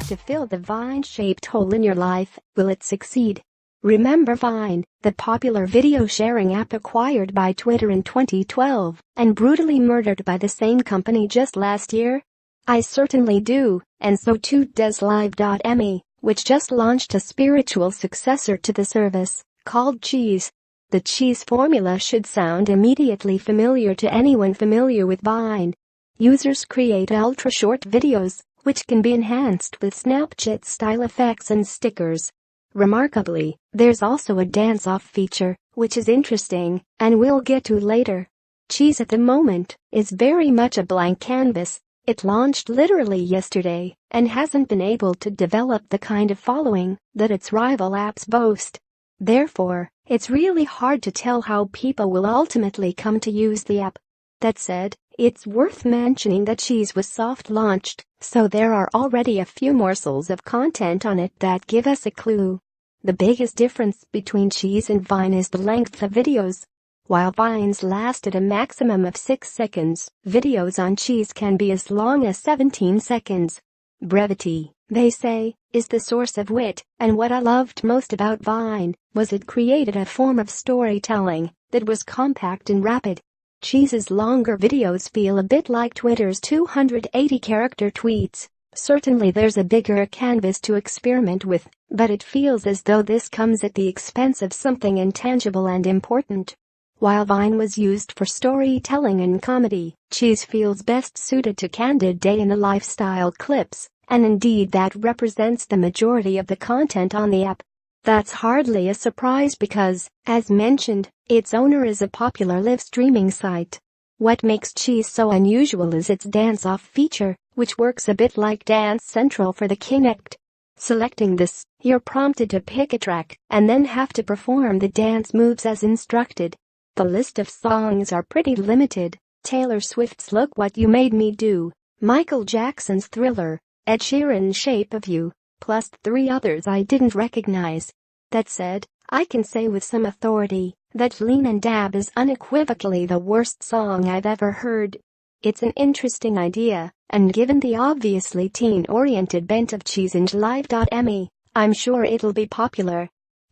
to fill the Vine-shaped hole in your life. Will it succeed? Remember Vine, the popular video sharing app acquired by Twitter in 2012 and brutally murdered by the same company just last year? I certainly do, and so too does Live.me, which just launched a spiritual successor to the service, called Cheez. The Cheez formula should sound immediately familiar to anyone familiar with Vine. Users create ultra-short videos, which can be enhanced with Snapchat-style effects and stickers. Remarkably, there's also a dance-off feature, which is interesting, and we'll get to later. Cheez at the moment is very much a blank canvas. It launched literally yesterday and hasn't been able to develop the kind of following that its rival apps boast. Therefore, it's really hard to tell how people will ultimately come to use the app. That said, it's worth mentioning that Cheez was soft-launched, so there are already a few morsels of content on it that give us a clue. The biggest difference between Cheez and Vine is the length of videos. While Vines lasted a maximum of 6 seconds, videos on Cheez can be as long as 17 seconds. Brevity, they say, is the source of wit, and what I loved most about Vine was it created a form of storytelling that was compact and rapid. Cheez's longer videos feel a bit like Twitter's 280-character tweets. Certainly there's a bigger canvas to experiment with, but it feels as though this comes at the expense of something intangible and important. While Vine was used for storytelling and comedy, Cheez feels best suited to candid day-in-the-lifestyle clips, and indeed that represents the majority of the content on the app. That's hardly a surprise because, as mentioned, its owner is a popular live streaming site. What makes Cheez so unusual is its dance-off feature, which works a bit like Dance Central for the Kinect. Selecting this, you're prompted to pick a track and then have to perform the dance moves as instructed. The list of songs are pretty limited. Taylor Swift's Look What You Made Me Do, Michael Jackson's Thriller, Ed Sheeran's Shape of You, plus 3 others I didn't recognize. That said, I can say with some authority that Lean and Dab is unequivocally the worst song I've ever heard. It's an interesting idea, and given the obviously teen-oriented bent of Cheez and Live.me, I'm sure it'll be popular.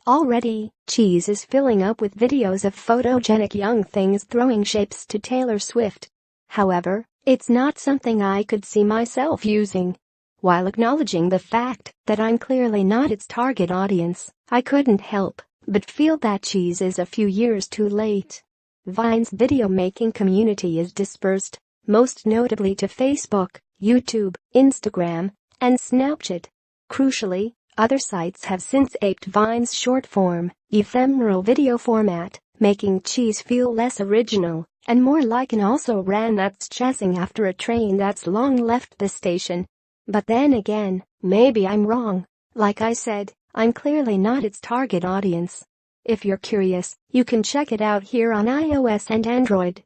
Already, Cheez is filling up with videos of photogenic young things throwing shapes to Taylor Swift. However, it's not something I could see myself using. While acknowledging the fact that I'm clearly not its target audience, I couldn't help but feel that Cheez is a few years too late. Vine's video-making community is dispersed, most notably to Facebook, YouTube, Instagram, and Snapchat. Crucially, other sites have since aped Vine's short-form, ephemeral video format, making Cheez feel less original and more like an also-ran that's chasing after a train that's long left the station. But then again, maybe I'm wrong. Like I said, I'm clearly not its target audience. If you're curious, you can check it out here on iOS and Android.